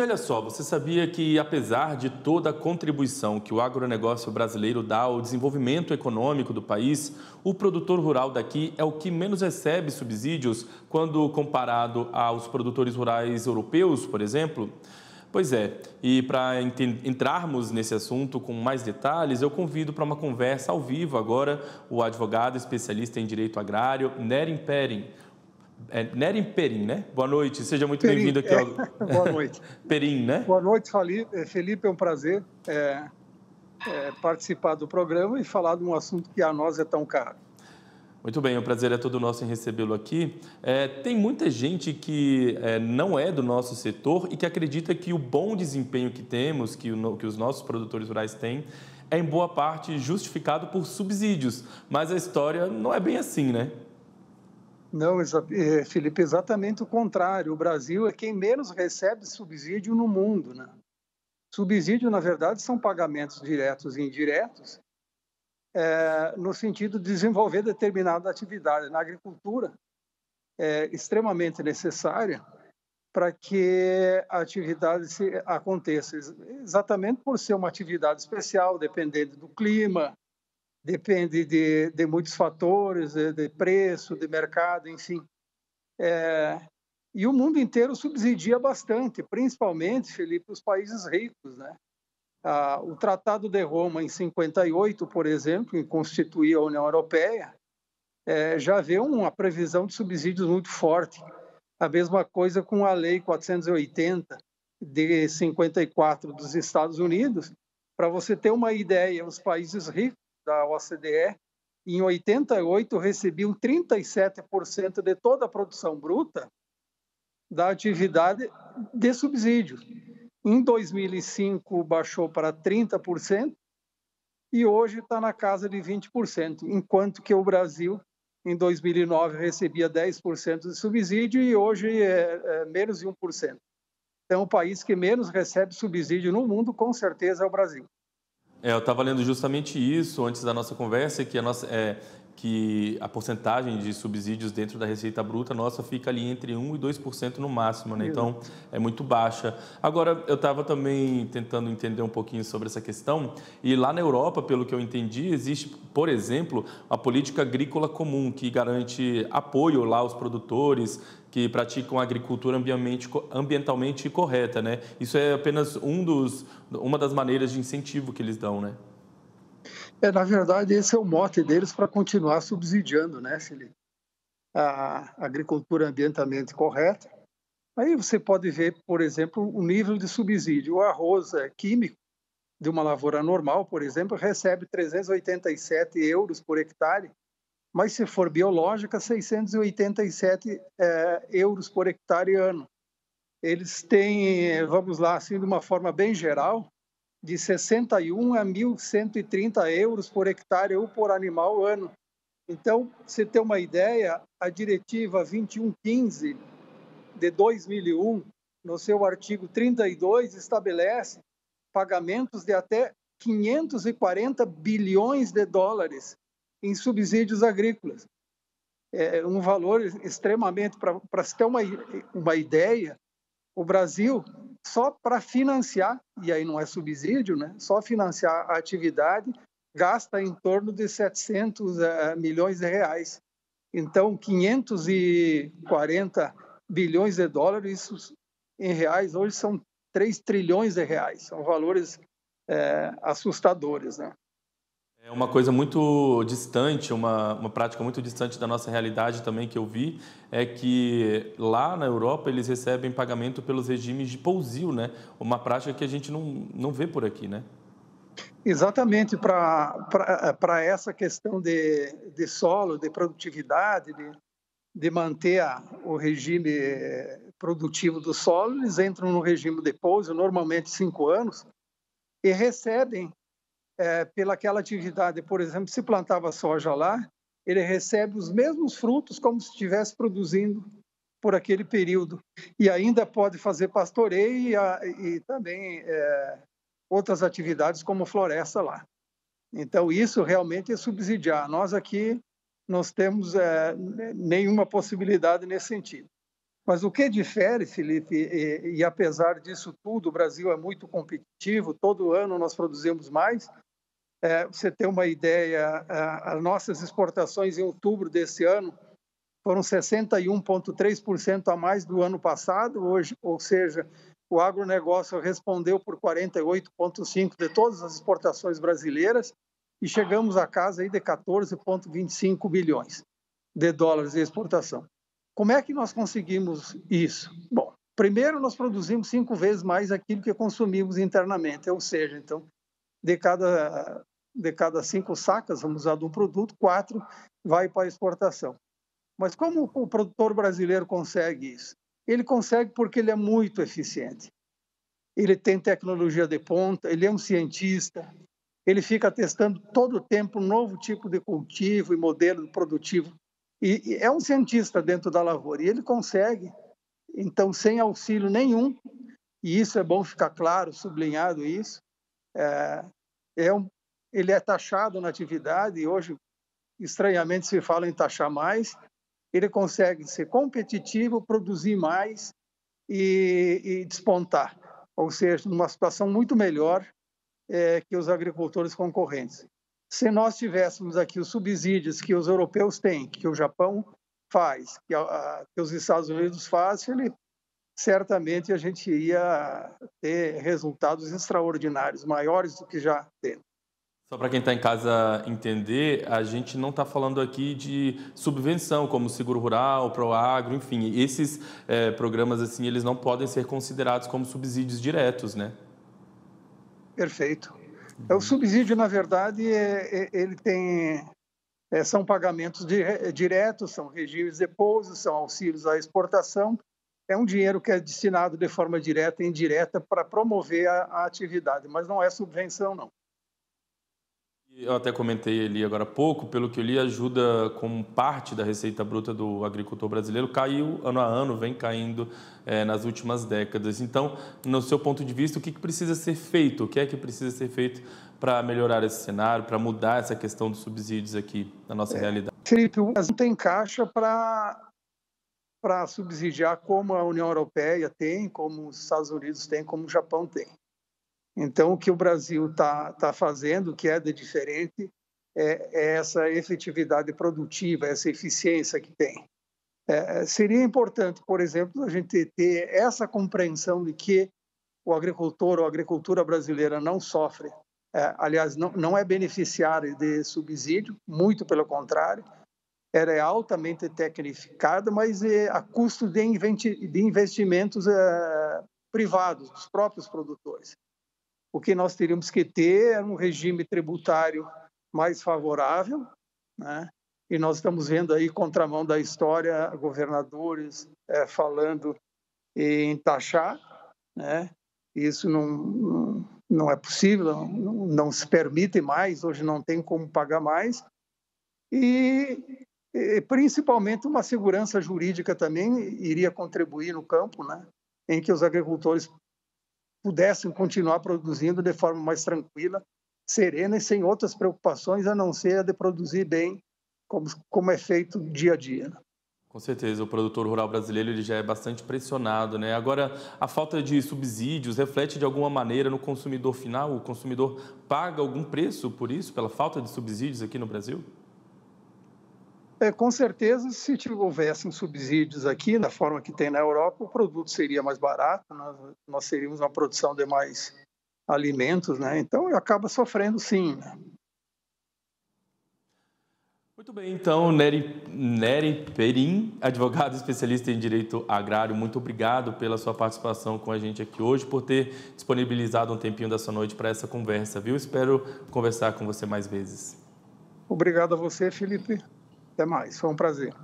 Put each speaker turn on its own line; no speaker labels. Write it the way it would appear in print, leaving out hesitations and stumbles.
E olha só, você sabia que apesar de toda a contribuição que o agronegócio brasileiro dá ao desenvolvimento econômico do país, o produtor rural daqui é o que menos recebe subsídios quando comparado aos produtores rurais europeus, por exemplo? Pois é, e para entrarmos nesse assunto com mais detalhes, eu convido para uma conversa ao vivo agora o advogado especialista em direito agrário, Nerim Perim. Nerim Perim, né? Boa noite, seja muito
Perim,
bem-vindo aqui ao...
boa noite.
Perim, né?
Boa noite, Felipe. É um prazer participar do programa e falar de um assunto que a nós é tão caro.
Muito bem, o prazer é todo nosso em recebê-lo aqui. Tem muita gente que não é do nosso setor e que acredita que o bom desempenho que temos, que os nossos produtores rurais têm, é em boa parte justificado por subsídios. Mas a história não é bem assim, né?
Não, Felipe, exatamente o contrário. O Brasil é quem menos recebe subsídio no mundo, né? Subsídio, na verdade, são pagamentos diretos e indiretos, no sentido de desenvolver determinada atividade. Na agricultura, é extremamente necessária para que a atividade aconteça, exatamente por ser uma atividade especial, dependendo do clima, depende de muitos fatores, de preço, de mercado, enfim. E o mundo inteiro subsidia bastante, principalmente, Felipe, os países ricos, né? O Tratado de Roma, em 58, por exemplo, em constituir a União Europeia, já vê uma previsão de subsídios muito forte. A mesma coisa com a Lei 480 de 54 dos Estados Unidos. Para você ter uma ideia, os países ricos da OCDE, em 88, recebiam 37% de toda a produção bruta da atividade de subsídio. Em 2005, baixou para 30% e hoje está na casa de 20%, enquanto que o Brasil, em 2009, recebia 10% de subsídio e hoje é menos de 1%. Então, o país que menos recebe subsídio no mundo, com certeza, é o Brasil.
Eu estava lendo justamente isso antes da nossa conversa, que a porcentagem de subsídios dentro da receita bruta nossa fica ali entre 1% e 2% no máximo, né? Então, é muito baixa. Agora, eu estava também tentando entender um pouquinho sobre essa questão, e lá na Europa, pelo que eu entendi, existe, por exemplo, a política agrícola comum, que garante apoio lá aos produtores que praticam agricultura ambientalmente correta, né? Isso é apenas uma das maneiras de incentivo que eles dão, né?
Na verdade, esse é o mote deles para continuar subsidiando, né, Felipe? A agricultura ambientalmente correta. Aí você pode ver, por exemplo, o nível de subsídio. O arroz químico de uma lavoura normal, por exemplo, recebe 387 euros por hectare, mas se for biológica, 687 euros por hectare ano. Eles têm, vamos lá, assim, de uma forma bem geral, de 61 a 1.130 euros por hectare ou por animal ano. Então, você ter uma ideia, a diretiva 2115 de 2001, no seu artigo 32, estabelece pagamentos de até 540 bilhões de dólares em subsídios agrícolas. É um valor extremamente... Para se ter uma ideia, o Brasil, só para financiar, e aí não é subsídio, né? Só financiar a atividade, gasta em torno de 700 milhões de reais. Então, 540 bilhões de dólares, isso em reais, hoje são 3 trilhões de reais. São valores assustadores, né?
É uma coisa muito distante, uma prática muito distante da nossa realidade também que eu vi, é que lá na Europa eles recebem pagamento pelos regimes de pousio, né? Uma prática que a gente não vê por aqui, né?
Exatamente, para essa questão de solo, de produtividade, de manter o regime produtivo do solo, eles entram no regime de pouso, normalmente 5 anos, e recebem pelaquela atividade. Por exemplo, se plantava soja lá, ele recebe os mesmos frutos como se estivesse produzindo por aquele período. E ainda pode fazer pastoreio e também outras atividades como floresta lá. Então, isso realmente é subsidiar. Nós aqui não temos nenhuma possibilidade nesse sentido. Mas o que difere, Felipe, e apesar disso tudo, o Brasil é muito competitivo, todo ano nós produzimos mais. Você ter uma ideia, as nossas exportações em outubro desse ano foram 61,3% a mais do ano passado, hoje, ou seja, o agronegócio respondeu por 48,5% de todas as exportações brasileiras e chegamos a casa aí de 14,25 bilhões de dólares de exportação. Como é que nós conseguimos isso? Bom, primeiro nós produzimos 5 vezes mais aquilo que consumimos internamente, ou seja, então, de cada 5 sacas, vamos usar de um produto, 4 vai para a exportação. Mas como o produtor brasileiro consegue isso? Ele consegue porque ele é muito eficiente. Ele tem tecnologia de ponta, ele é um cientista, ele fica testando todo o tempo um novo tipo de cultivo e modelo produtivo. E é um cientista dentro da lavoura, e ele consegue, então, sem auxílio nenhum, e isso é bom ficar claro, sublinhado isso, ele é taxado na atividade, e hoje, estranhamente, se fala em taxar mais. Ele consegue ser competitivo, produzir mais e despontar, ou seja, numa situação muito melhor que os agricultores concorrentes. Se nós tivéssemos aqui os subsídios que os europeus têm, que o Japão faz, que os Estados Unidos fazem, certamente a gente ia ter resultados extraordinários, maiores do que já temos.
Só para quem está em casa entender, a gente não está falando aqui de subvenção, como Seguro Rural, Proagro, enfim. Esses programas, assim, eles não podem ser considerados como subsídios diretos, né?
Perfeito. O subsídio, na verdade, ele tem, são pagamentos diretos, são regimes de pouso, são auxílios à exportação. É um dinheiro que é destinado de forma direta e indireta para promover a atividade, mas não é subvenção, não.
Eu até comentei ali agora há pouco, pelo que eu li, ajuda como parte da receita bruta do agricultor brasileiro, caiu ano a ano, vem caindo nas últimas décadas. Então, no seu ponto de vista, o que precisa ser feito? O que é que precisa ser feito para melhorar esse cenário, para mudar essa questão dos subsídios aqui na nossa realidade?
Felipe, o Brasil tem caixa para subsidiar como a União Europeia tem, como os Estados Unidos têm, como o Japão tem. Então, o que o Brasil está fazendo, que é de diferente, é essa efetividade produtiva, essa eficiência que tem. Seria importante, por exemplo, a gente ter essa compreensão de que o agricultor ou a agricultura brasileira não sofre, aliás, não é beneficiário de subsídio, muito pelo contrário, ela é altamente tecnificada, mas a custo de investimentos privados, dos próprios produtores. O que nós teríamos que ter é um regime tributário mais favorável, né? E nós estamos vendo aí, contramão da história, governadores falando em taxar, né? Isso não é possível, não se permite mais, hoje não tem como pagar mais. E principalmente uma segurança jurídica também iria contribuir no campo, né? Em que os agricultores pudessem continuar produzindo de forma mais tranquila, serena e sem outras preocupações, a não ser a de produzir bem, como é feito dia a dia.
Com certeza, o produtor rural brasileiro ele já é bastante pressionado, né? Agora, a falta de subsídios reflete de alguma maneira no consumidor final? O consumidor paga algum preço por isso, pela falta de subsídios aqui no Brasil?
Com certeza, se houvessem subsídios aqui, da forma que tem na Europa, o produto seria mais barato, nós teríamos uma produção de mais alimentos, né? Então, acaba sofrendo sim, né?
Muito bem, então, Nery Perim, advogado especialista em direito agrário, muito obrigado pela sua participação com a gente aqui hoje, por ter disponibilizado um tempinho da sua noite para essa conversa, viu? Espero conversar com você mais vezes.
Obrigado a você, Felipe. Até mais, foi um prazer.